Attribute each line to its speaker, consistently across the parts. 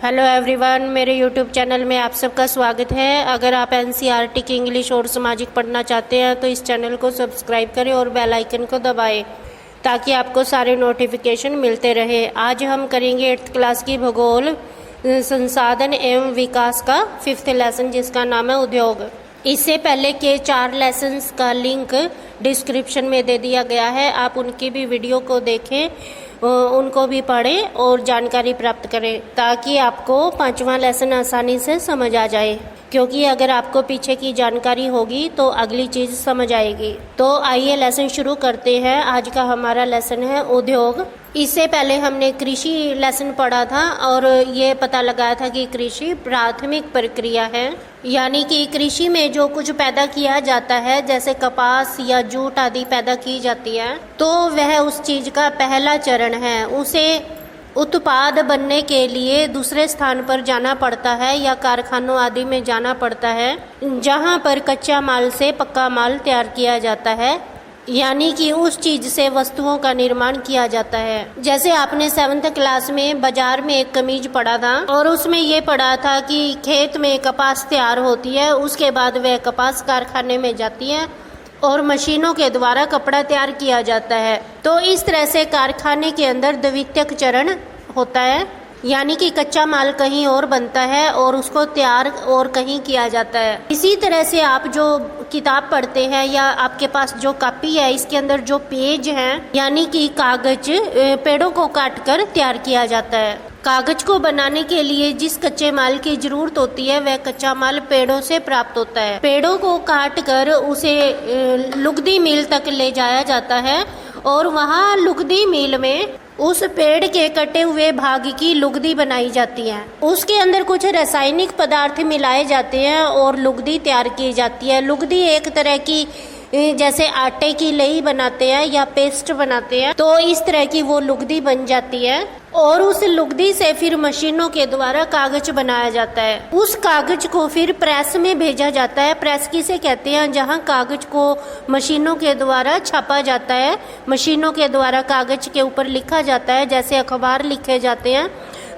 Speaker 1: Hello everyone, मेरे YouTube channel में आप सबका स्वागत है। अगर आप एनसीईआरटी की इंग्लिश और सामाजिक पढ़ना चाहते हैं तो इस चैनल को सब्सक्राइब करें और बेल आइकन को दबाएं ताकि आपको सारे नोटिफिकेशन मिलते रहे। आज हम करेंगे 8th क्लास की भूगोल संसाधन एवं विकास का 5th लेसन, जिसका नाम है उद्योग। इससे पहले के 4 लेसन्स का लिंक डिस्क्रिप्शन में दे दिया गया है, आप उनकी भी वीडियो को देखें, उनको भी पढ़ें और जानकारी प्राप्त करें ताकि आपको 5वां लेसन आसानी से समझ आ जाए, क्योंकि अगर आपको पीछे की जानकारी होगी तो अगली चीज़ समझ आएगी। तो आइए लेसन शुरू करते हैं। आज का हमारा लेसन है उद्योग। इससे पहले हमने कृषि लेसन पढ़ा था और ये पता लगाया था कि कृषि प्राथमिक प्रक्रिया है, यानी कि कृषि में जो कुछ पैदा किया जाता है, जैसे कपास या जूट आदि पैदा की जाती है, तो वह उस चीज़ का पहला चरण है। उसे उत्पाद बनने के लिए दूसरे स्थान पर जाना पड़ता है या कारखानों आदि में जाना पड़ता है, जहां पर कच्चा माल से पक्का माल तैयार किया जाता है, यानी कि उस चीज से वस्तुओं का निर्माण किया जाता है। जैसे आपने 7th क्लास में बाजार में एक कमीज पढ़ा था और उसमें ये पढ़ा था कि खेत में कपास तैयार होती है, उसके बाद वह कपास कारखाने में जाती है और मशीनों के द्वारा कपड़ा तैयार किया जाता है। तो इस तरह से कारखाने के अंदर द्वितीयक चरण होता है, यानी कि कच्चा माल कहीं और बनता है और उसको तैयार और कहीं किया जाता है। इसी तरह से आप जो किताब पढ़ते हैं या आपके पास जो कॉपी है, इसके अंदर जो पेज हैं, यानी कि कागज, पेड़ों को काटकर तैयार किया जाता है। कागज को बनाने के लिए जिस कच्चे माल की जरूरत होती है वह कच्चा माल पेड़ों से प्राप्त होता है। पेड़ों को काट कर उसे लुगदी मिल तक ले जाया जाता है और वहाँ लुगदी मिल में उस पेड़ के कटे हुए भाग की लुगदी बनाई जाती है। उसके अंदर कुछ रासायनिक पदार्थ मिलाए जाते हैं और लुगदी तैयार की जाती है। लुगदी एक तरह की, जैसे आटे की लई बनाते हैं या पेस्ट बनाते हैं, तो इस तरह की वो लुगदी बन जाती है और उस लुगदी से फिर मशीनों के द्वारा कागज बनाया जाता है। उस कागज को फिर प्रेस में भेजा जाता है। प्रेस किसे कहते हैं? जहां कागज को मशीनों के द्वारा छापा जाता है, मशीनों के द्वारा कागज के ऊपर लिखा जाता है, जैसे अखबार लिखे जाते हैं,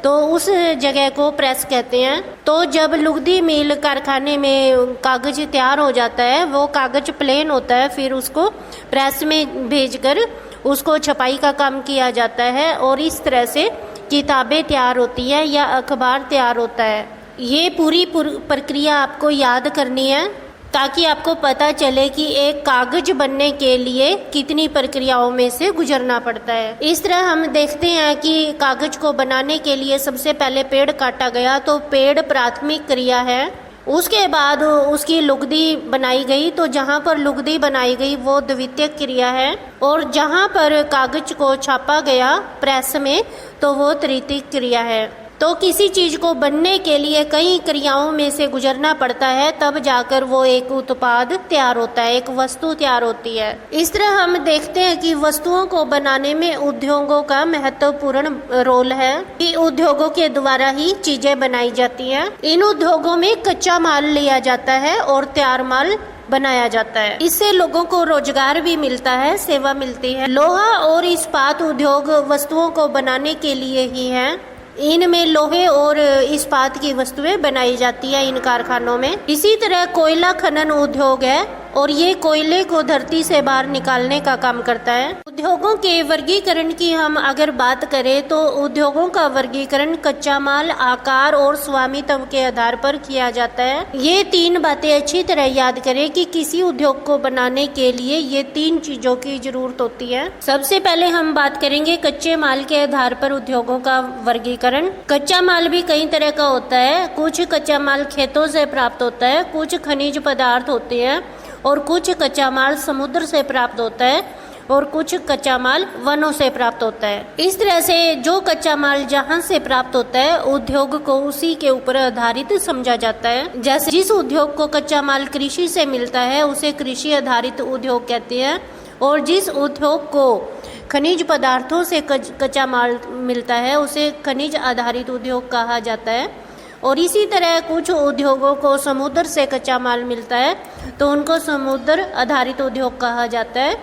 Speaker 1: तो उस जगह को प्रेस कहते हैं। तो जब लुगदी मिल कारखाने में कागज तैयार हो जाता है, वो कागज प्लेन होता है, फिर उसको प्रेस में भेजकर उसको छपाई का काम किया जाता है और इस तरह से किताबें तैयार होती है या अखबार तैयार होता है। ये पूरी प्रक्रिया आपको याद करनी है ताकि आपको पता चले कि एक कागज बनने के लिए कितनी प्रक्रियाओं में से गुजरना पड़ता है। इस तरह हम देखते हैं कि कागज को बनाने के लिए सबसे पहले पेड़ काटा गया, तो पेड़ प्राथमिक क्रिया है। उसके बाद उसकी लुगदी बनाई गई, तो जहाँ पर लुगदी बनाई गई वो द्वितीयक क्रिया है, और जहाँ पर कागज को छापा गया प्रेस में तो वो तृतीयक क्रिया है। तो किसी चीज को बनने के लिए कई क्रियाओं में से गुजरना पड़ता है, तब जाकर वो एक उत्पाद तैयार होता है, एक वस्तु तैयार होती है। इस तरह हम देखते हैं कि वस्तुओं को बनाने में उद्योगों का महत्वपूर्ण रोल है कि उद्योगों के द्वारा ही चीजें बनाई जाती हैं। इन उद्योगों में कच्चा माल लिया जाता है और तैयार माल बनाया जाता है। इससे लोगों को रोजगार भी मिलता है, सेवा मिलती है। लोहा और इस्पात उद्योग वस्तुओं को बनाने के लिए ही है। इनमें लोहे और इस्पात की वस्तुएं बनाई जाती है इन कारखानों में। इसी तरह कोयला खनन उद्योग है और ये कोयले को धरती से बाहर निकालने का काम करता है। उद्योगों के वर्गीकरण की हम अगर बात करें तो उद्योगों का वर्गीकरण कच्चा माल, आकार और स्वामित्व के आधार पर किया जाता है। ये 3 बातें अच्छी तरह याद करें कि किसी उद्योग को बनाने के लिए ये 3 चीजों की जरूरत होती है। सबसे पहले हम बात करेंगे कच्चे माल के आधार पर उद्योगों का वर्गीकरण। कच्चा माल भी कई तरह का होता है। कुछ कच्चा माल खेतों से प्राप्त होता है, कुछ खनिज पदार्थ होते हैं और कुछ कच्चा माल समुद्र से प्राप्त होता है और कुछ कच्चा माल वनों से प्राप्त होता है। इस तरह से जो कच्चा माल जहां से प्राप्त होता है उद्योग को उसी के ऊपर आधारित समझा जाता है। जैसे जिस उद्योग को कच्चा माल कृषि से मिलता है उसे कृषि आधारित उद्योग कहते हैं, और जिस उद्योग को खनिज पदार्थों से कच्चा माल मिलता है उसे खनिज आधारित उद्योग कहा जाता है। और इसी तरह कुछ उद्योगों को समुद्र से कच्चा माल मिलता है तो उनको समुद्र आधारित उद्योग कहा जाता है,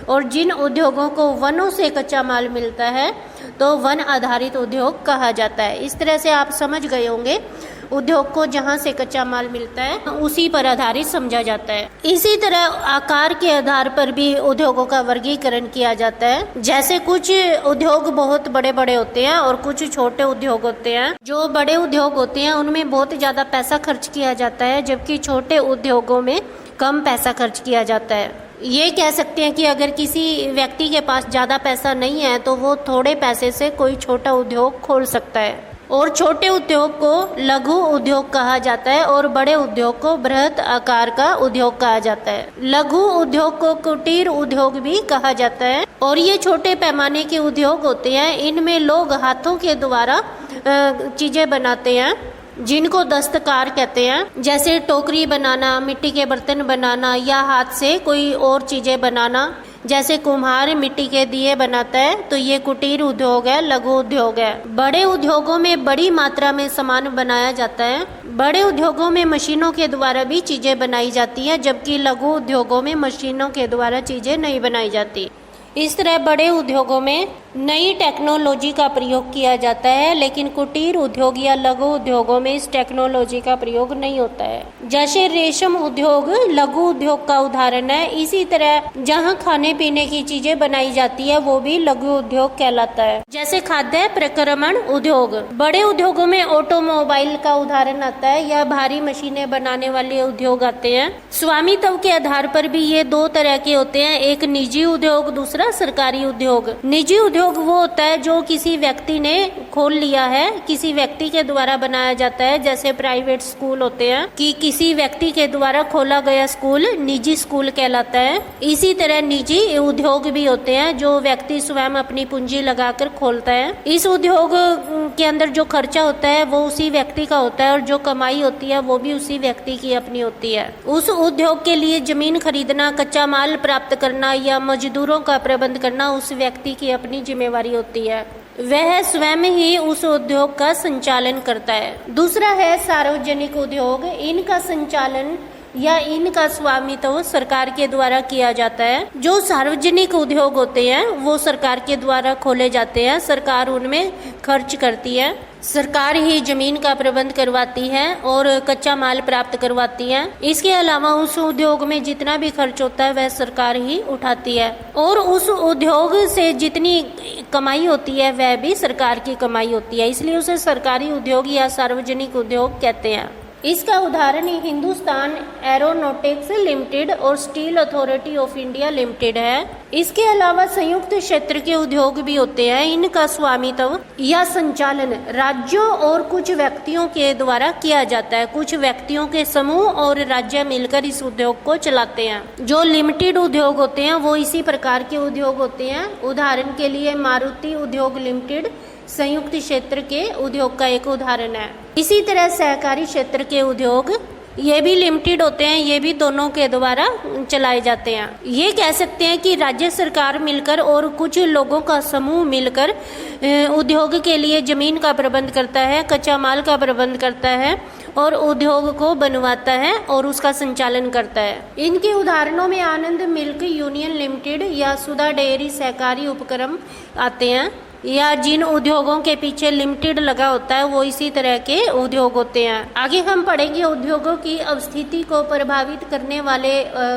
Speaker 1: और जिन उद्योगों को वनों से कच्चा माल मिलता है तो वन आधारित उद्योग कहा जाता है। इस तरह से आप समझ गए होंगे उद्योग को जहाँ से कच्चा माल मिलता है उसी पर आधारित समझा जाता है। इसी तरह आकार के आधार पर भी उद्योगों का वर्गीकरण किया जाता है। जैसे कुछ उद्योग बहुत बड़े बड़े होते हैं और कुछ छोटे उद्योग होते हैं। जो बड़े उद्योग होते हैं उनमें बहुत ज़्यादा पैसा खर्च किया जाता है, जबकि छोटे उद्योगों में कम पैसा खर्च किया जाता है। ये कह सकते हैं कि अगर किसी व्यक्ति के पास ज़्यादा पैसा नहीं है तो वो थोड़े पैसे से कोई छोटा उद्योग खोल सकता है। और छोटे उद्योग को लघु उद्योग कहा जाता है और बड़े उद्योग को बृहत आकार का उद्योग कहा जाता है। लघु उद्योग को कुटीर उद्योग भी कहा जाता है और ये छोटे पैमाने के उद्योग होते हैं। इनमें लोग हाथों के द्वारा चीजें बनाते हैं जिनको दस्तकार कहते हैं। जैसे टोकरी बनाना, मिट्टी के बर्तन बनाना या हाथ से कोई और चीजें बनाना। जैसे कुम्हार मिट्टी के दिए बनाता है तो ये कुटीर उद्योग है, लघु उद्योग है। बड़े उद्योगों में बड़ी मात्रा में सामान बनाया जाता है। बड़े उद्योगों में मशीनों के द्वारा भी चीजें बनाई जाती हैं, जबकि लघु उद्योगों में मशीनों के द्वारा चीजें नहीं बनाई जाती। इस तरह बड़े उद्योगों में नई टेक्नोलॉजी का प्रयोग किया जाता है, लेकिन कुटीर उद्योग या लघु उद्योगों में इस टेक्नोलॉजी का प्रयोग नहीं होता है। जैसे रेशम उद्योग लघु उद्योग का उदाहरण है। इसी तरह जहां खाने पीने की चीजें बनाई जाती है वो भी लघु उद्योग कहलाता है। जैसे खाद्य प्रक्रमण उद्योग। बड़े उद्योगों में ऑटोमोबाइल का उदाहरण आता है या भारी मशीनें बनाने वाले उद्योग आते हैं। स्वामित्व के आधार पर भी ये दो तरह के होते हैं, एक निजी उद्योग, दूसरा सरकारी उद्योग। निजी उद्योग वो होता है जो किसी व्यक्ति ने खोल लिया है, किसी व्यक्ति के द्वारा बनाया जाता है। जैसे प्राइवेट स्कूल होते हैं कि किसी व्यक्ति के द्वारा खोला गया स्कूल निजी स्कूल कहलाता है। इसी तरह निजी उद्योग भी होते हैं जो व्यक्ति स्वयं अपनी पूंजी लगाकर खोलता है। इस उद्योग के अंदर जो खर्चा होता है वो उसी व्यक्ति का होता है और जो कमाई होती है वो भी उसी व्यक्ति की अपनी होती है। उस उद्योग के लिए जमीन खरीदना, कच्चा माल प्राप्त करना या मजदूरों का प्रबंध करना उस व्यक्ति की अपनी जिम्मेवारी होती है। वह स्वयं ही उस उद्योग का संचालन करता है। दूसरा है सार्वजनिक उद्योग। इनका संचालन या इनका स्वामित्व सरकार के द्वारा किया जाता है। जो सार्वजनिक उद्योग होते हैं वो सरकार के द्वारा खोले जाते हैं। सरकार उनमें खर्च करती है। सरकार ही जमीन का प्रबंध करवाती है और कच्चा माल प्राप्त करवाती है। इसके अलावा उस उद्योग में जितना भी खर्च होता है वह सरकार ही उठाती है और उस उद्योग से जितनी कमाई होती है वह भी सरकार की कमाई होती है, इसलिए उसे सरकारी उद्योग या सार्वजनिक उद्योग कहते हैं। इसका उदाहरण हिंदुस्तान एरोनॉटिक्स लिमिटेड और steel authority of India limited है। इसके अलावा संयुक्त क्षेत्र के उद्योग भी होते हैं। इनका स्वामित्व या संचालन राज्यों और कुछ व्यक्तियों के द्वारा किया जाता है। कुछ व्यक्तियों के समूह और राज्य मिलकर इस उद्योग को चलाते हैं। जो लिमिटेड उद्योग होते हैं वो इसी प्रकार के उद्योग होते हैं। उदाहरण के लिए मारुति उद्योग लिमिटेड संयुक्त क्षेत्र के उद्योग का एक उदाहरण है। इसी तरह सहकारी क्षेत्र के उद्योग ये भी लिमिटेड होते हैं, ये भी दोनों के द्वारा चलाए जाते हैं। ये कह सकते हैं कि राज्य सरकार मिलकर और कुछ लोगों का समूह मिलकर उद्योग के लिए जमीन का प्रबंध करता है, कच्चा माल का प्रबंध करता है और उद्योग को बनवाता है और उसका संचालन करता है। इनके उदाहरणों में आनंद मिल्क यूनियन लिमिटेड या सुधा डेयरी सहकारी उपक्रम आते हैं। या जिन उद्योगों के पीछे लिमिटेड लगा होता है वो इसी तरह के उद्योग होते हैं। आगे हम पढ़ेंगे उद्योगों की अवस्थिति को प्रभावित करने वाले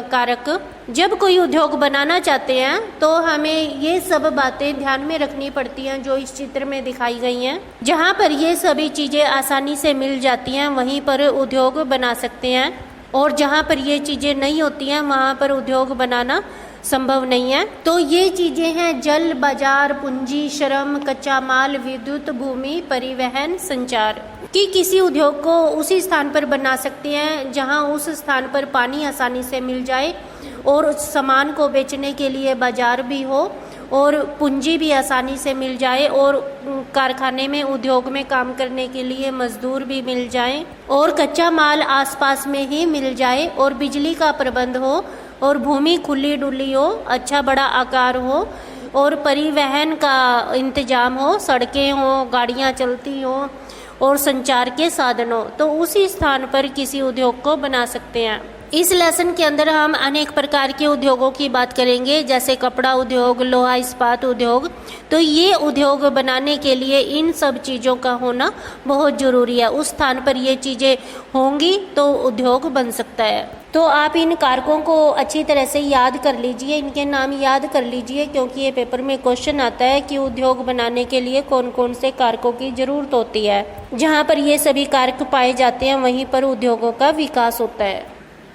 Speaker 1: कारक। जब कोई उद्योग बनाना चाहते हैं तो हमें ये सब बातें ध्यान में रखनी पड़ती हैं जो इस चित्र में दिखाई गई हैं। जहाँ पर ये सभी चीजें आसानी से मिल जाती हैं वहीं पर उद्योग बना सकते हैं और जहाँ पर ये चीजें नहीं होती हैं वहाँ पर उद्योग बनाना संभव नहीं है। तो ये चीजें हैं जल, बाजार, पूंजी, श्रम, कच्चा माल, विद्युत, भूमि, परिवहन, संचार। कि किसी उद्योग को उसी स्थान पर बना सकते हैं जहां उस स्थान पर पानी आसानी से मिल जाए और उस सामान को बेचने के लिए बाजार भी हो और पूंजी भी आसानी से मिल जाए और कारखाने में उद्योग में काम करने के लिए मजदूर भी मिल जाए और कच्चा माल आसपास में ही मिल जाए और बिजली का प्रबंध हो और भूमि खुली डुली हो, अच्छा बड़ा आकार हो और परिवहन का इंतजाम हो, सड़कें हो, गाड़ियां चलती हो और संचार के साधन हो, तो उसी स्थान पर किसी उद्योग को बना सकते हैं। इस लेसन के अंदर हम अनेक प्रकार के उद्योगों की बात करेंगे, जैसे कपड़ा उद्योग, लोहा इस्पात उद्योग। तो ये उद्योग बनाने के लिए इन सब चीज़ों का होना बहुत ज़रूरी है। उस स्थान पर ये चीज़ें होंगी तो उद्योग बन सकता है। तो आप इन कारकों को अच्छी तरह से याद कर लीजिए, इनके नाम याद कर लीजिए, क्योंकि ये पेपर में क्वेश्चन आता है कि उद्योग बनाने के लिए कौन कौन से कारकों की ज़रूरत होती है। जहाँ पर ये सभी कारक पाए जाते हैं वहीं पर उद्योगों का विकास होता है।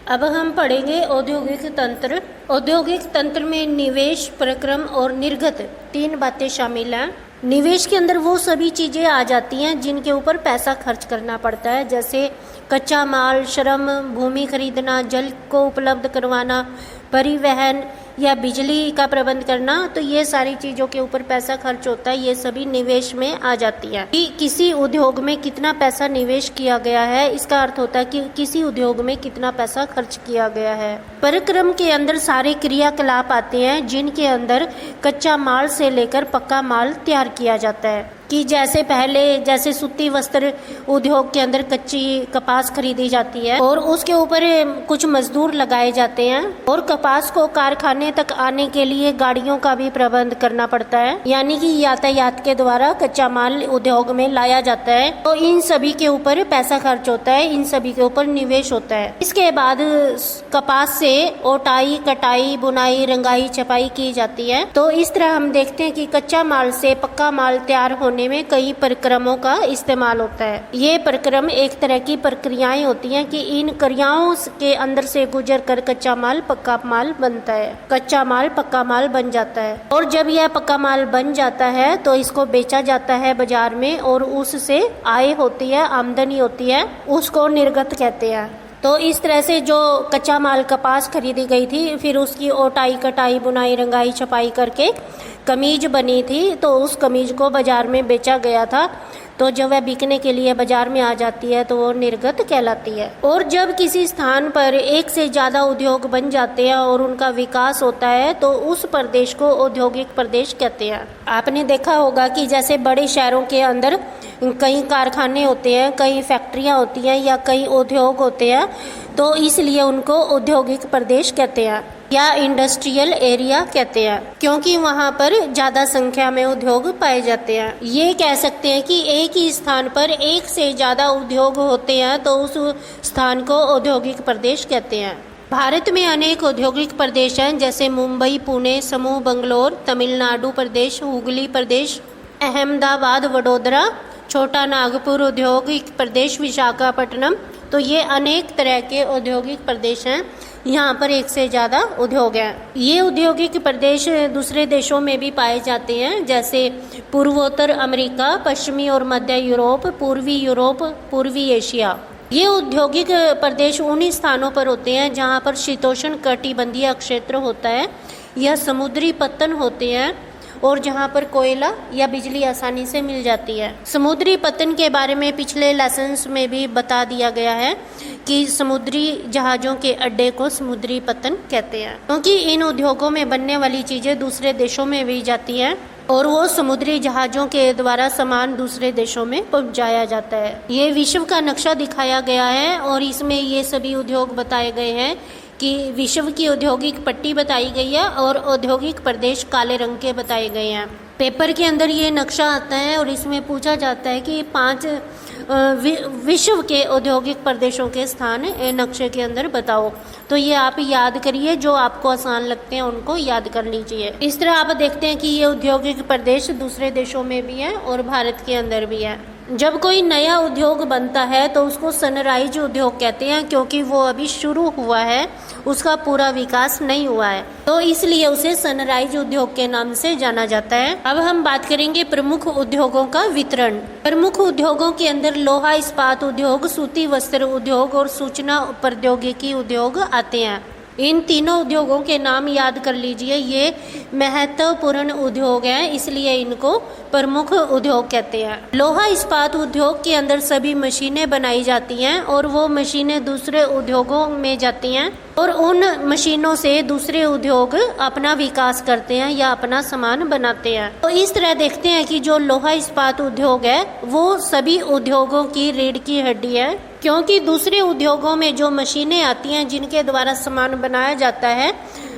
Speaker 1: अब हम पढ़ेंगे औद्योगिक तंत्र। औद्योगिक तंत्र में निवेश, प्रक्रम और निर्गत 3 बातें शामिल हैं। निवेश के अंदर वो सभी चीज़ें आ जाती हैं जिनके ऊपर पैसा खर्च करना पड़ता है, जैसे कच्चा माल, श्रम, भूमि खरीदना, जल को उपलब्ध करवाना, परिवहन या बिजली का प्रबंध करना। तो ये सारी चीज़ों के ऊपर पैसा खर्च होता है, ये सभी निवेश में आ जाती है। कि किसी उद्योग में कितना पैसा निवेश किया गया है, इसका अर्थ होता है कि किसी उद्योग में कितना पैसा खर्च किया गया है। परिक्रम के अंदर सारे क्रियाकलाप आते हैं जिनके अंदर कच्चा माल से लेकर पक्का माल तैयार किया जाता है। कि जैसे सूती वस्त्र उद्योग के अंदर कच्ची कपास खरीदी जाती है और उसके ऊपर कुछ मजदूर लगाए जाते हैं, और कपास को कारखाने तक आने के लिए गाड़ियों का भी प्रबंध करना पड़ता है, यानी कि यातायात के द्वारा कच्चा माल उद्योग में लाया जाता है। तो इन सभी के ऊपर पैसा खर्च होता है, इन सभी के ऊपर निवेश होता है। इसके बाद कपास से ओटाई, कटाई, बुनाई, रंगाई, छपाई की जाती है। तो इस तरह हम देखते हैं कि कच्चा माल से पक्का माल तैयार होने में कई प्रक्रमों का इस्तेमाल होता है। ये प्रक्रम एक तरह की प्रक्रियाएं होती हैं कि इन क्रियाओं के अंदर से गुजर कर कच्चा माल पक्का माल बनता है, कच्चा माल पक्का माल बन जाता है। और जब यह पक्का माल बन जाता है तो इसको बेचा जाता है बाजार में, और उससे आय होती है, आमदनी होती है, उसको निर्गत कहते हैं। तो इस तरह से जो कच्चा माल कपास खरीदी गई थी, फिर उसकी ओटाई, कटाई, बुनाई, रंगाई, छपाई करके कमीज बनी थी, तो उस कमीज को बाजार में बेचा गया था। तो जब वह बिकने के लिए बाजार में आ जाती है तो वो निर्गत कहलाती है। और जब किसी स्थान पर एक से ज़्यादा उद्योग बन जाते हैं और उनका विकास होता है तो उस प्रदेश को औद्योगिक प्रदेश कहते हैं। आपने देखा होगा कि जैसे बड़े शहरों के अंदर कई कारखाने होते हैं, कई फैक्ट्रियां होती हैं या कई उद्योग होते हैं, तो इसलिए उनको औद्योगिक प्रदेश कहते हैं या इंडस्ट्रियल एरिया कहते हैं, क्योंकि वहाँ पर ज़्यादा संख्या में उद्योग पाए जाते हैं। ये कह सकते हैं कि एक ही स्थान पर एक से ज़्यादा उद्योग होते हैं तो उस स्थान को औद्योगिक प्रदेश कहते हैं। भारत में अनेक औद्योगिक प्रदेश हैं, जैसे मुंबई, पुणे, समूह बंगलोर, तमिलनाडु प्रदेश, हुगली प्रदेश, अहमदाबाद, वडोदरा, छोटा नागपुर औद्योगिक प्रदेश, विशाखापट्टनम। तो ये अनेक तरह के औद्योगिक प्रदेश हैं, यहाँ पर एक से ज़्यादा उद्योग हैं। ये औद्योगिक प्रदेश दूसरे देशों में भी पाए जाते हैं, जैसे पूर्वोत्तर अमेरिका, पश्चिमी और मध्य यूरोप, पूर्वी एशिया। ये औद्योगिक प्रदेश उन्हीं स्थानों पर होते हैं जहाँ पर शीतोष्ण कटिबंधीय क्षेत्र होता है या समुद्री पत्तन होते हैं, और जहाँ पर कोयला या बिजली आसानी से मिल जाती है। समुद्री पतन के बारे में पिछले लेसन्स में भी बता दिया गया है कि समुद्री जहाज़ों के अड्डे को समुद्री पतन कहते हैं, क्योंकि इन उद्योगों में बनने वाली चीज़ें दूसरे देशों में भी जाती हैं और वो समुद्री जहाज़ों के द्वारा सामान दूसरे देशों में पहुंचाया जाता है। ये विश्व का नक्शा दिखाया गया है और इसमें ये सभी उद्योग बताए गए हैं कि विश्व की औद्योगिक पट्टी बताई गई है और औद्योगिक प्रदेश काले रंग के बताए गए हैं। पेपर के अंदर ये नक्शा आता है और इसमें पूछा जाता है कि 5 विश्व के औद्योगिक प्रदेशों के स्थान नक्शे के अंदर बताओ। तो ये आप याद करिए, जो आपको आसान लगते हैं उनको याद कर लीजिए। इस तरह आप देखते हैं कि ये औद्योगिक प्रदेश दूसरे देशों में भी है और भारत के अंदर भी है। जब कोई नया उद्योग बनता है तो उसको सनराइज उद्योग कहते हैं, क्योंकि वो अभी शुरू हुआ है, उसका पूरा विकास नहीं हुआ है, तो इसलिए उसे सनराइज उद्योग के नाम से जाना जाता है। अब हम बात करेंगे प्रमुख उद्योगों का वितरण। प्रमुख उद्योगों के अंदर लोहा इस्पात उद्योग, सूती वस्त्र उद्योग और सूचना प्रौद्योगिकी उद्योग आते हैं। इन तीनों उद्योगों के नाम याद कर लीजिए, ये महत्वपूर्ण उद्योग हैं, इसलिए इनको प्रमुख उद्योग कहते हैं। लोहा इस्पात उद्योग के अंदर सभी मशीनें बनाई जाती हैं और वो मशीनें दूसरे उद्योगों में जाती हैं और उन मशीनों से दूसरे उद्योग अपना विकास करते हैं या अपना सामान बनाते हैं। तो इस तरह देखते हैं कि जो लोहा इस्पात उद्योग है वो सभी उद्योगों की रीढ़ की हड्डी है, क्योंकि दूसरे उद्योगों में जो मशीनें आती हैं जिनके द्वारा सामान बनाया जाता है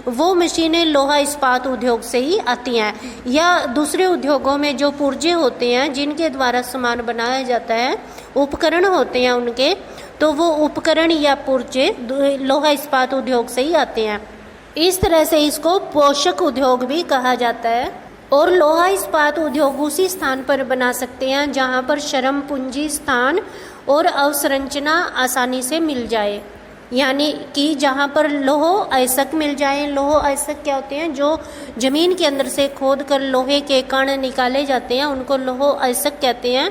Speaker 1: वो मशीनें लोहा इस्पात उद्योग से ही आती हैं, या दूसरे उद्योगों में जो पुर्जे होते हैं जिनके द्वारा सामान बनाया जाता है, उपकरण होते हैं उनके, तो वो उपकरण या पुर्जे लोहा इस्पात उद्योग से ही आते हैं। इस तरह से इसको पोषक उद्योग भी कहा जाता है। और लोहा इस्पात उद्योग उसी स्थान पर बना सकते हैं जहां पर श्रम पूंजी, स्थान और अवसंरचना आसानी से मिल जाए, यानी कि जहां पर लोह अयस्क मिल जाए। लोह अयस्क क्या होते हैं? जो जमीन के अंदर से खोद कर लोहे के कण निकाले जाते हैं उनको लोह अयस्क कहते हैं।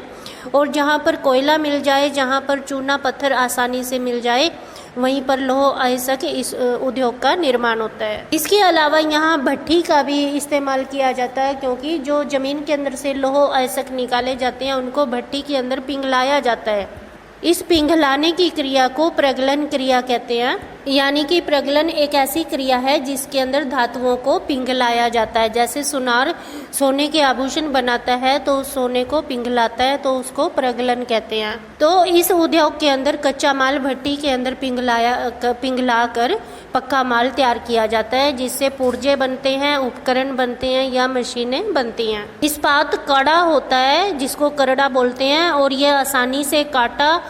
Speaker 1: और जहां पर कोयला मिल जाए, जहां पर चूना पत्थर आसानी से मिल जाए, वहीं पर लोह अयस्क इस उद्योग का निर्माण होता है। इसके अलावा यहाँ भट्ठी का भी इस्तेमाल किया जाता है, क्योंकि जो जमीन के अंदर से लोह अयस्क निकाले जाते हैं उनको भट्ठी के अंदर पिघलाया जाता है। इस पिघलाने की क्रिया को प्रगलन क्रिया कहते हैं, यानी कि प्रगलन एक ऐसी क्रिया है जिसके अंदर धातुओं को पिघलाया जाता है। जैसे सुनार सोने के आभूषण बनाता है तो सोने को पिघलाता है, तो उसको प्रगलन कहते हैं। तो इस उद्योग के अंदर कच्चा माल भट्टी के अंदर पिघला कर पक्का माल तैयार किया जाता है, जिससे पुर्जे बनते हैं, उपकरण बनते हैं या मशीनें बनती हैं। इस्पात कड़ा होता है जिसको करड़ा बोलते हैं, और यह आसानी से काटा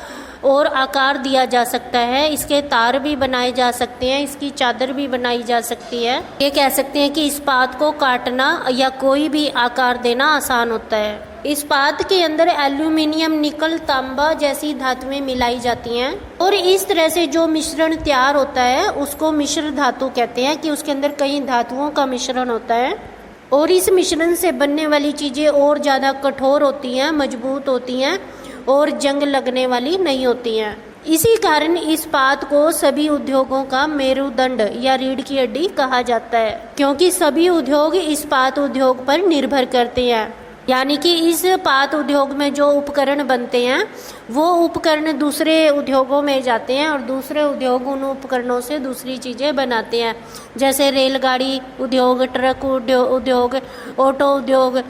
Speaker 1: और आकार दिया जा सकता है। इसके तार भी बनाए जा सकते हैं, इसकी चादर भी बनाई जा सकती है। ये कह सकते हैं कि इस्पात को काटना या कोई भी आकार देना आसान होता है। इस्पात के अंदर एल्यूमिनियम, निकल, तांबा जैसी धातुएं मिलाई जाती हैं, और इस तरह से जो मिश्रण तैयार होता है उसको मिश्र धातु कहते हैं, कि उसके अंदर कई धातुओं का मिश्रण होता है। और इस मिश्रण से बनने वाली चीजें और ज्यादा कठोर होती हैं, मजबूत होती हैं और जंग लगने वाली नहीं होती हैं। इसी कारण इस्पात को सभी उद्योगों का मेरुदंड या रीढ़ की हड्डी कहा जाता है, क्योंकि सभी उद्योग इस्पात उद्योग पर निर्भर करते हैं। यानी कि इस इस्पात उद्योग में जो उपकरण बनते हैं वो उपकरण दूसरे उद्योगों में जाते हैं, और दूसरे उद्योग उन उपकरणों से दूसरी चीज़ें बनाते हैं, जैसे रेलगाड़ी उद्योग, ट्रक उद्योग, ऑटो उद्योग।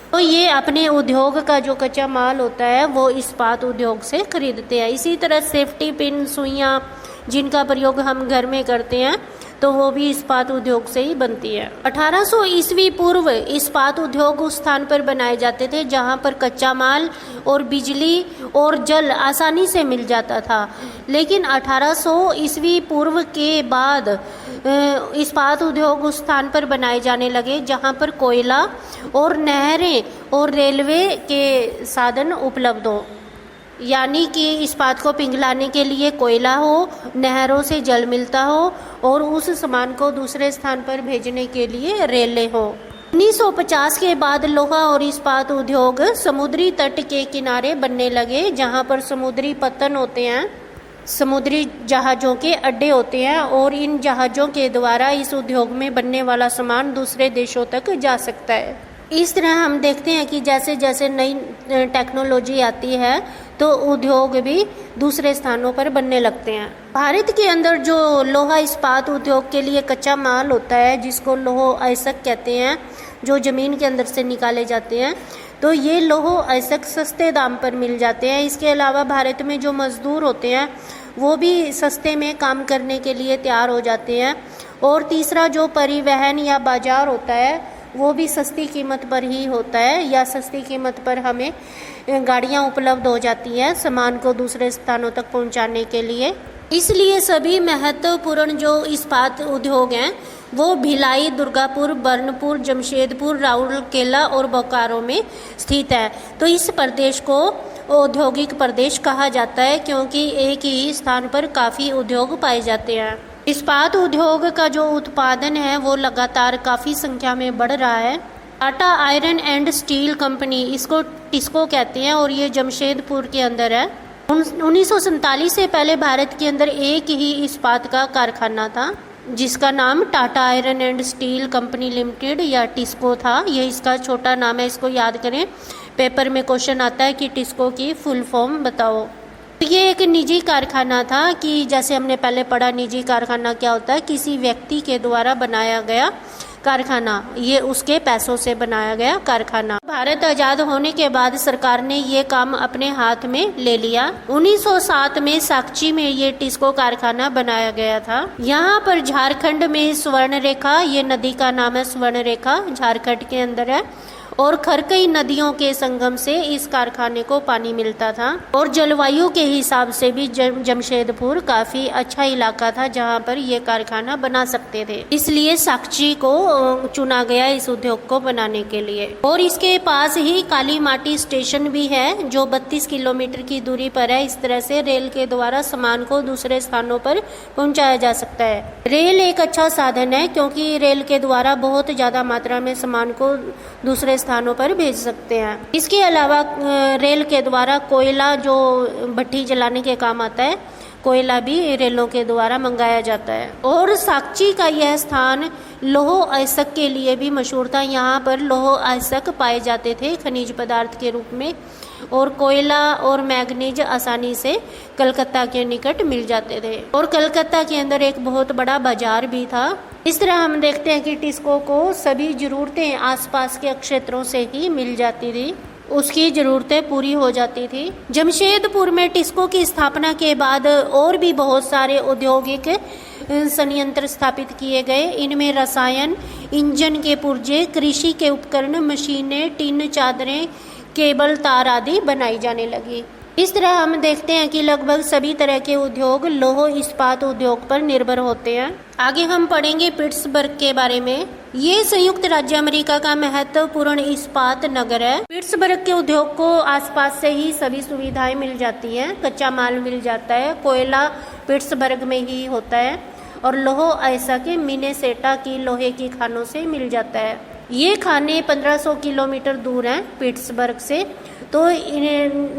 Speaker 1: तो ये अपने उद्योग का जो कच्चा माल होता है वो इस्पात उद्योग से खरीदते हैं। इसी तरह सेफ्टी पिन, सुइयाँ जिनका प्रयोग हम घर में करते हैं तो वो भी इस्पात उद्योग से ही बनती है। 1800 ईस्वी पूर्व इस्पात उद्योग उस स्थान पर बनाए जाते थे जहाँ पर कच्चा माल और बिजली और जल आसानी से मिल जाता था। लेकिन 1800 ईस्वी पूर्व के बाद इस्पात उद्योग उस स्थान पर बनाए जाने लगे जहाँ पर कोयला और नहरें और रेलवे के साधन उपलब्ध हो, यानी कि इस्पात को पिघलाने के लिए कोयला हो, नहरों से जल मिलता हो और उस सामान को दूसरे स्थान पर भेजने के लिए रेलें हो। 1950 के बाद लोहा और इस्पात उद्योग समुद्री तट के किनारे बनने लगे, जहां पर समुद्री पत्तन होते हैं, समुद्री जहाज़ों के अड्डे होते हैं, और इन जहाज़ों के द्वारा इस उद्योग में बनने वाला सामान दूसरे देशों तक जा सकता है। इस तरह हम देखते हैं कि जैसे जैसे नई टेक्नोलॉजी आती है तो उद्योग भी दूसरे स्थानों पर बनने लगते हैं। भारत के अंदर जो लोहा इस्पात उद्योग के लिए कच्चा माल होता है जिसको लोह अयस्क कहते हैं, जो ज़मीन के अंदर से निकाले जाते हैं, तो ये लोह अयस्क सस्ते दाम पर मिल जाते हैं। इसके अलावा भारत में जो मजदूर होते हैं वो भी सस्ते में काम करने के लिए तैयार हो जाते हैं। और तीसरा जो परिवहन या बाजार होता है वो भी सस्ती कीमत पर ही होता है, या सस्ती कीमत पर हमें गाड़ियाँ उपलब्ध हो जाती हैं सामान को दूसरे स्थानों तक पहुंचाने के लिए। इसलिए सभी महत्वपूर्ण जो इस्पात उद्योग हैं वो भिलाई, दुर्गापुर, बर्नपुर, जमशेदपुर, राउरकेला और बोकारो में स्थित है। तो इस प्रदेश को औद्योगिक प्रदेश कहा जाता है, क्योंकि एक ही स्थान पर काफ़ी उद्योग पाए जाते हैं। इस्पात उद्योग का जो उत्पादन है वो लगातार काफ़ी संख्या में बढ़ रहा है। Tata iron and steel company, इसको टिस्को कहते हैं, और ये जमशेदपुर के अंदर है। 1947 से पहले भारत के अंदर एक ही इस्पात का कारखाना था जिसका नाम Tata iron and steel company limited या टिस्को था। ये इसका छोटा नाम है, इसको याद करें। पेपर में क्वेश्चन आता है कि टिस्को की फुल फॉर्म बताओ। ये एक निजी कारखाना था, कि जैसे हमने पहले पढ़ा निजी कारखाना क्या होता है, किसी व्यक्ति के द्वारा बनाया गया कारखाना, ये उसके पैसों से बनाया गया कारखाना। भारत आजाद होने के बाद सरकार ने ये काम अपने हाथ में ले लिया। 1907 में साकची में ये टिस्को कारखाना बनाया गया था। यहाँ पर झारखंड में स्वर्ण रेखा, ये नदी का नाम है स्वर्ण रेखा, झारखंड के अंदर है, और खरकई नदियों के संगम से इस कारखाने को पानी मिलता था। और जलवायु के हिसाब से भी जमशेदपुर काफी अच्छा इलाका था जहां पर ये कारखाना बना सकते थे, इसलिए साकची को चुना गया इस उद्योग को बनाने के लिए। और इसके पास ही काली माटी स्टेशन भी है जो 32 किलोमीटर की दूरी पर है। इस तरह से रेल के द्वारा सामान को दूसरे स्थानों पर पहुंचाया जा सकता है। रेल एक अच्छा साधन है क्योंकि रेल के द्वारा बहुत ज्यादा मात्रा में सामान को दूसरे स्थानों पर भेज सकते हैं। इसके अलावा रेल के द्वारा कोयला, जो भट्टी जलाने के काम आता है, कोयला भी रेलों के द्वारा मंगाया जाता है। और साकची का यह स्थान लौह अयस्क के लिए भी मशहूर था। यहाँ पर लौह अयस्क पाए जाते थे खनिज पदार्थ के रूप में, और कोयला और मैग्नीज आसानी से कलकत्ता के निकट मिल जाते थे। और कलकत्ता के अंदर एक बहुत बड़ा बाजार भी था। इस तरह हम देखते हैं कि टिस्को को सभी जरूरतें आसपास के क्षेत्रों से ही मिल जाती थी, उसकी ज़रूरतें पूरी हो जाती थी। जमशेदपुर में टिस्को की स्थापना के बाद और भी बहुत सारे औद्योगिक संयंत्र स्थापित किए गए। इनमें रसायन, इंजन के पुर्जे, कृषि के उपकरण, मशीनें, टिन, चादरें, केबल, तार आदि बनाई जाने लगी। इस तरह हम देखते हैं कि लगभग सभी तरह के उद्योग लौह इस्पात उद्योग पर निर्भर होते हैं। आगे हम पढ़ेंगे पिट्सबर्ग के बारे में। ये संयुक्त राज्य अमेरिका का महत्वपूर्ण इस्पात नगर है। पिट्सबर्ग के उद्योग को आसपास से ही सभी सुविधाएं मिल जाती हैं। कच्चा माल मिल जाता है, कोयला पिट्सबर्ग में ही होता है, और लौह अयस्क मिनेसोटा की लोहे की खानों से मिल जाता है। ये खाने 1500 किलोमीटर दूर हैं पिट्सबर्ग से। तो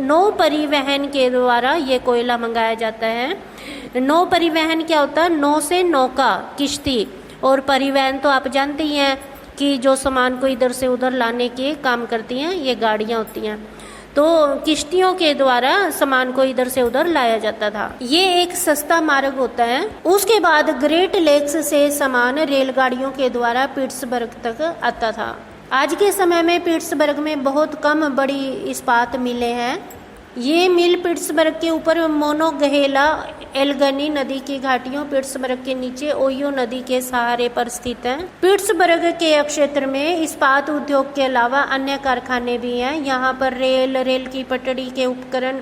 Speaker 1: नौ परिवहन के द्वारा ये कोयला मंगाया जाता है। नौ परिवहन क्या होता है? नौ से नौका, किश्ती, और परिवहन तो आप जानते ही हैं कि जो सामान को इधर से उधर लाने के काम करती हैं, ये गाड़ियाँ होती हैं। तो किश्तियों के द्वारा सामान को इधर से उधर लाया जाता था। ये एक सस्ता मार्ग होता है। उसके बाद ग्रेट लेक्स से सामान रेलगाड़ियों के द्वारा पिट्सबर्ग तक आता था। आज के समय में पिट्सबर्ग में बहुत कम बड़ी इस्पात मिलें हैं। ये मिल पिट्सबर्ग के ऊपर मोनोगहेला, एल्गनी नदी की घाटियों, पिट्सबर्ग के नीचे ओहियो नदी के सहारे पर स्थित हैं। पिट्सबर्ग के क्षेत्र में इस्पात उद्योग के अलावा अन्य कारखाने भी हैं। यहाँ पर रेल की पटड़ी के उपकरण,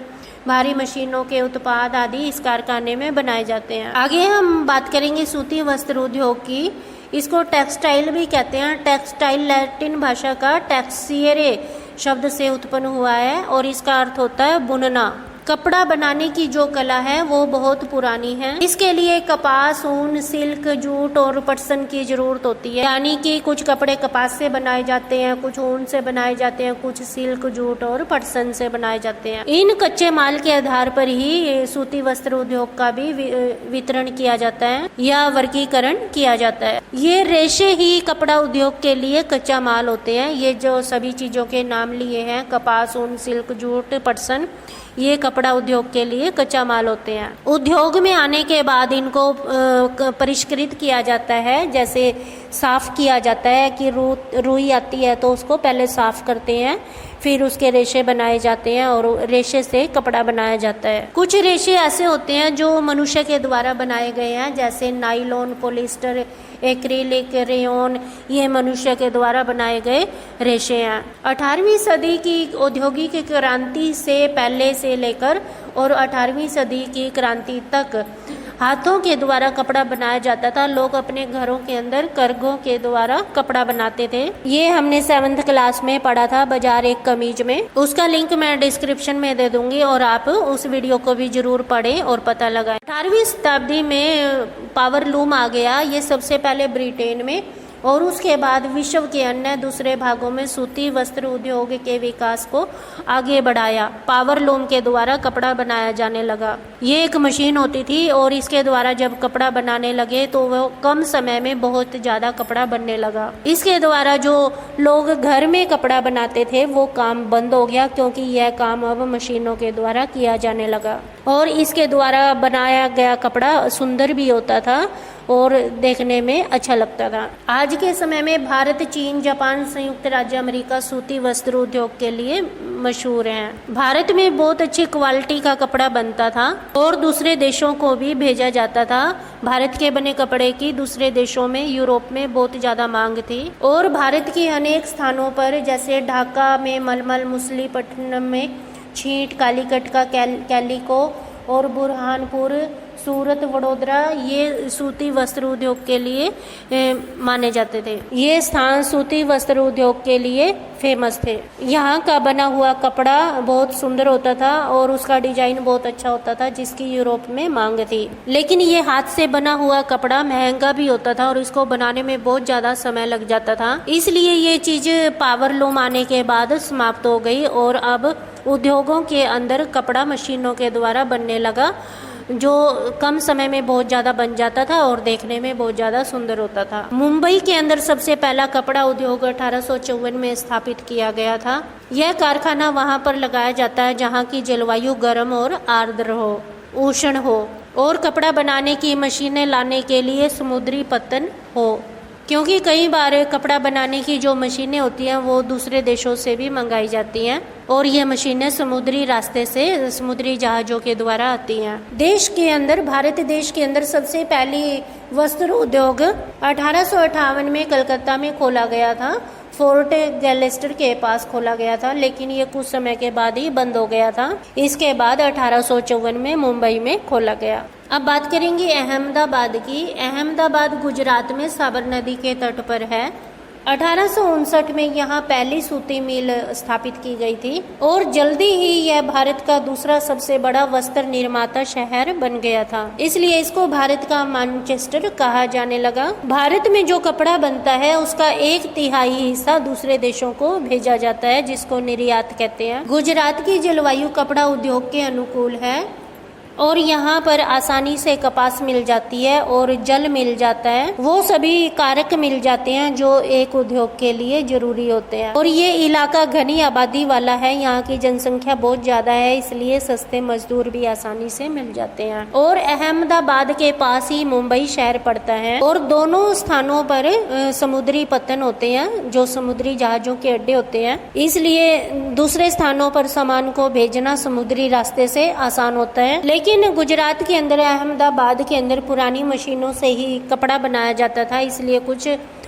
Speaker 1: भारी मशीनों के उत्पाद आदि इस कारखाने में बनाए जाते हैं। आगे हम बात करेंगे सूती वस्त्र उद्योग की। इसको टेक्सटाइल भी कहते हैं। टेक्सटाइल लैटिन भाषा का टेक्सियरे शब्द से उत्पन्न हुआ है और इसका अर्थ होता है बुनना। कपड़ा बनाने की जो कला है वो बहुत पुरानी है। इसके लिए कपास, ऊन, सिल्क, जूट और पटसन की जरूरत होती है। यानी कि कुछ कपड़े कपास से बनाए जाते हैं, कुछ ऊन से बनाए जाते हैं, कुछ सिल्क, जूट और पटसन से बनाए जाते हैं। इन कच्चे माल के आधार पर ही सूती वस्त्र उद्योग का भी वितरण किया जाता है या वर्गीकरण किया जाता है। ये रेशे ही कपड़ा उद्योग के लिए कच्चा माल होते हैं। ये जो सभी चीजों के नाम लिए हैं, कपास, ऊन, सिल्क, जूट, पटसन, ये कपड़ा उद्योग के लिए कच्चा माल होते हैं। उद्योग में आने के बाद इनको परिष्कृत किया जाता है, जैसे साफ किया जाता है कि रुई आती है तो उसको पहले साफ करते हैं, फिर उसके रेशे बनाए जाते हैं और रेशे से कपड़ा बनाया जाता है। कुछ रेशे ऐसे होते हैं जो मनुष्य के द्वारा बनाए गए हैं, जैसे नाइलॉन, पॉलिस्टर, एक्रिलिक, रेयन, ये मनुष्य के द्वारा बनाए गए रेशे हैं। 18वीं सदी की औद्योगिक क्रांति से पहले से लेकर और 18वीं सदी की क्रांति तक हाथों के द्वारा कपड़ा बनाया जाता था। लोग अपने घरों के अंदर करघों के द्वारा कपड़ा बनाते थे। ये हमने 7th क्लास में पढ़ा था, बाजार एक कमीज में। उसका लिंक मैं डिस्क्रिप्शन में दे दूंगी और आप उस वीडियो को भी जरूर पढ़ें और पता लगाएं। 18वीं शताब्दी में पावर लूम आ गया। ये सबसे पहले ब्रिटेन में और उसके बाद विश्व के अन्य दूसरे भागों में सूती वस्त्र उद्योग के विकास को आगे बढ़ाया। पावर लूम के द्वारा कपड़ा बनाया जाने लगा। ये एक मशीन होती थी और इसके द्वारा जब कपड़ा बनाने लगे तो वो कम समय में बहुत ज़्यादा कपड़ा बनने लगा। इसके द्वारा जो लोग घर में कपड़ा बनाते थे वो काम बंद हो गया, क्योंकि यह काम अब मशीनों के द्वारा किया जाने लगा। और इसके द्वारा बनाया गया कपड़ा सुंदर भी होता था और देखने में अच्छा लगता था। आज के समय में भारत, चीन, जापान, संयुक्त राज्य अमेरिका सूती वस्त्र उद्योग के लिए मशहूर हैं। भारत में बहुत अच्छी क्वालिटी का कपड़ा बनता था और दूसरे देशों को भी भेजा जाता था। भारत के बने कपड़े की दूसरे देशों में, यूरोप में बहुत ज़्यादा मांग थी और भारत के अनेक स्थानों पर जैसे ढाका में मलमल, मुसलीपट्टनम में छींट, कालीकट का कैलिको और बुरहानपुर, सूरत, वडोदरा ये सूती वस्त्र उद्योग के लिए माने जाते थे। ये स्थान सूती वस्त्र उद्योग के लिए फेमस थे। यहाँ का बना हुआ कपड़ा बहुत सुंदर होता था और उसका डिजाइन बहुत अच्छा होता था, जिसकी यूरोप में मांग थी। लेकिन ये हाथ से बना हुआ कपड़ा महंगा भी होता था और इसको बनाने में बहुत ज्यादा समय लग जाता था। इसलिए ये चीज पावरलूम आने के बाद समाप्त हो गई और अब उद्योगों के अंदर कपड़ा मशीनों के द्वारा बनने लगा, जो कम समय में बहुत ज़्यादा बन जाता था और देखने में बहुत ज़्यादा सुंदर होता था। मुंबई के अंदर सबसे पहला कपड़ा उद्योग 1854 में स्थापित किया गया था। यह कारखाना वहां पर लगाया जाता है जहां की जलवायु गर्म और आर्द्र हो, उष्ण हो और कपड़ा बनाने की मशीनें लाने के लिए समुद्री पत्तन हो, क्योंकि कई बार कपड़ा बनाने की जो मशीनें होती हैं वो दूसरे देशों से भी मंगाई जाती हैं और ये मशीनें समुद्री रास्ते से, समुद्री जहाज़ों के द्वारा आती हैं। देश के अंदर, भारत देश के अंदर सबसे पहली वस्त्र उद्योग 1858 में कलकत्ता में खोला गया था। फोर्ट गैलेस्टर के पास खोला गया था, लेकिन ये कुछ समय के बाद ही बंद हो गया था। इसके बाद 1854 में मुंबई में खोला गया। अब बात करेंगे अहमदाबाद की। अहमदाबाद गुजरात में साबर नदी के तट पर है। 1859 में यहाँ पहली सूती मिल स्थापित की गई थी और जल्दी ही यह भारत का दूसरा सबसे बड़ा वस्त्र निर्माता शहर बन गया था, इसलिए इसको भारत का मैनचेस्टर कहा जाने लगा। भारत में जो कपड़ा बनता है उसका 1/3 हिस्सा दूसरे देशों को भेजा जाता है, जिसको निर्यात कहते हैं। गुजरात की जलवायु कपड़ा उद्योग के अनुकूल है और यहाँ पर आसानी से कपास मिल जाती है और जल मिल जाता है। वो सभी कारक मिल जाते हैं जो एक उद्योग के लिए जरूरी होते हैं। और ये इलाका घनी आबादी वाला है, यहाँ की जनसंख्या बहुत ज्यादा है, इसलिए सस्ते मजदूर भी आसानी से मिल जाते हैं। और अहमदाबाद के पास ही मुंबई शहर पड़ता है और दोनों स्थानों पर समुद्री पत्तन होते हैं, जो समुद्री जहाजों के अड्डे होते हैं, इसलिए दूसरे स्थानों पर सामान को भेजना समुद्री रास्ते से आसान होता है। लेकिन गुजरात के अंदर, अहमदाबाद के अंदर पुरानी मशीनों से ही कपड़ा बनाया जाता था, इसलिए कुछ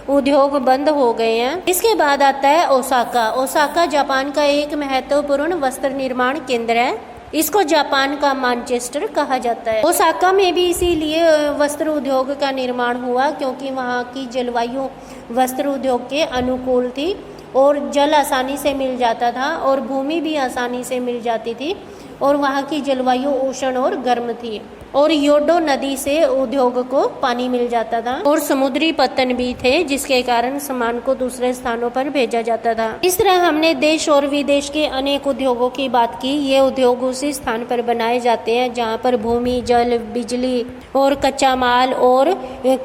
Speaker 1: उद्योग बंद हो गए हैं। इसके बाद आता है ओसाका। ओसाका जापान का एक महत्वपूर्ण वस्त्र निर्माण केंद्र है। इसको जापान का मैनचेस्टर कहा जाता है। ओसाका में भी इसीलिए वस्त्र उद्योग का निर्माण हुआ क्योंकि वहाँ की जलवायु वस्त्र उद्योग के अनुकूल थी और जल आसानी से मिल जाता था और भूमि भी आसानी से मिल जाती थी और वहाँ की जलवायु उष्ण और गर्म थी और योडो नदी से उद्योग को पानी मिल जाता था और समुद्री पत्तन भी थे, जिसके कारण सामान को दूसरे स्थानों पर भेजा जाता था। इस तरह हमने देश और विदेश के अनेक उद्योगों की बात की। ये उद्योग उसी स्थान पर बनाए जाते हैं जहाँ पर भूमि, जल, बिजली और कच्चा माल और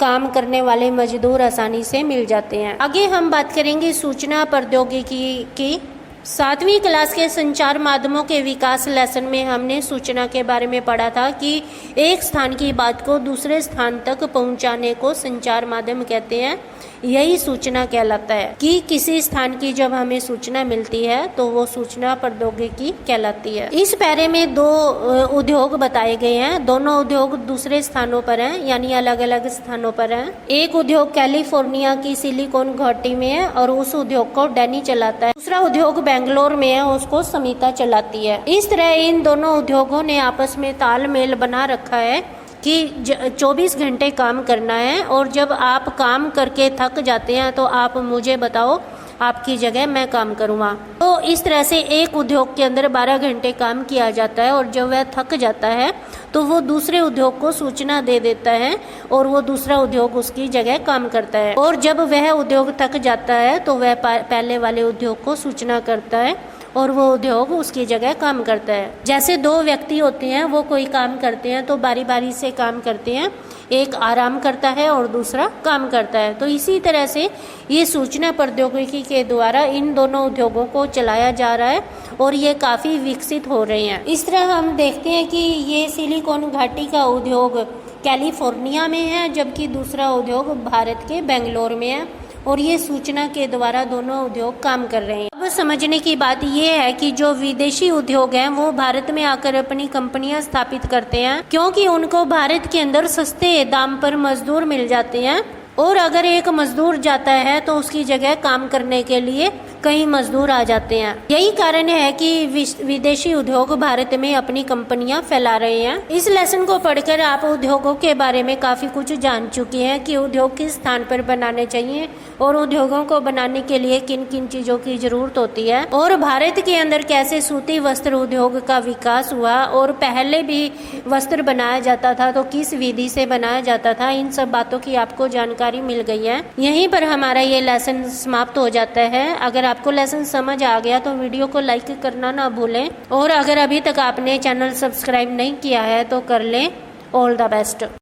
Speaker 1: काम करने वाले मजदूर आसानी से मिल जाते हैं। आगे हम बात करेंगे सूचना प्रौद्योगिकी की। 7वीं क्लास के संचार माध्यमों के विकास लेसन में हमने सूचना के बारे में पढ़ा था कि एक स्थान की बात को दूसरे स्थान तक पहुंचाने को संचार माध्यम कहते हैं। यही सूचना कहलाता है कि किसी स्थान की जब हमें सूचना मिलती है तो वो सूचना प्रौद्योगिकी कहलाती है। इस पैरे में 2 उद्योग बताए गए हैं। दोनों उद्योग दूसरे स्थानों पर हैं, यानी अलग अलग स्थानों पर हैं। एक उद्योग कैलिफोर्निया की सिलिकॉन घाटी में है और उस उद्योग को डैनी चलाता है। दूसरा उद्योग बेंगलोर में है, उसको समिता चलाती है। इस तरह इन दोनों उद्योगों ने आपस में तालमेल बना रखा है कि 24 घंटे काम करना है और जब आप काम करके थक जाते हैं तो आप मुझे बताओ, आपकी जगह मैं काम करूँगा। तो इस तरह से एक उद्योग के अंदर 12 घंटे काम किया जाता है और जब वह थक जाता है तो वो दूसरे उद्योग को सूचना दे देता है और वो दूसरा उद्योग उसकी जगह काम करता है। और जब वह उद्योग थक जाता है तो वह पहले वाले उद्योग को सूचना करता है और वो उद्योग उसकी जगह काम करता है। जैसे 2 व्यक्ति होते हैं, वो कोई काम करते हैं तो बारी बारी से काम करते हैं। एक आराम करता है और दूसरा काम करता है। तो इसी तरह से ये सूचना प्रौद्योगिकी के द्वारा इन दोनों उद्योगों को चलाया जा रहा है और ये काफ़ी विकसित हो रहे हैं। इस तरह हम देखते हैं कि ये सिलिकॉन घाटी का उद्योग कैलिफोर्निया में है, जबकि दूसरा उद्योग भारत के बेंगलोर में है और ये सूचना के द्वारा दोनों उद्योग काम कर रहे हैं। अब समझने की बात ये है कि जो विदेशी उद्योग हैं वो भारत में आकर अपनी कंपनियां स्थापित करते हैं, क्योंकि उनको भारत के अंदर सस्ते दाम पर मजदूर मिल जाते हैं और अगर एक मजदूर जाता है तो उसकी जगह काम करने के लिए कई मजदूर आ जाते हैं। यही कारण है कि विदेशी उद्योग भारत में अपनी कंपनियां फैला रहे हैं। इस लेसन को पढ़कर आप उद्योगों के बारे में काफी कुछ जान चुके हैं कि उद्योग किस स्थान पर बनाने चाहिए और उद्योगों को बनाने के लिए किन किन चीजों की जरूरत होती है और भारत के अंदर कैसे सूती वस्त्र उद्योग का विकास हुआ और पहले भी वस्त्र बनाया जाता था तो किस विधि से बनाया जाता था। इन सब बातों की आपको जानकारी मिल गई है। यहीं पर हमारा ये लेसन समाप्त हो जाता है। अगर आपको लेसन समझ आ गया तो वीडियो को लाइक करना ना भूलें और अगर अभी तक आपने चैनल सब्सक्राइब नहीं किया है तो कर लें। All the best.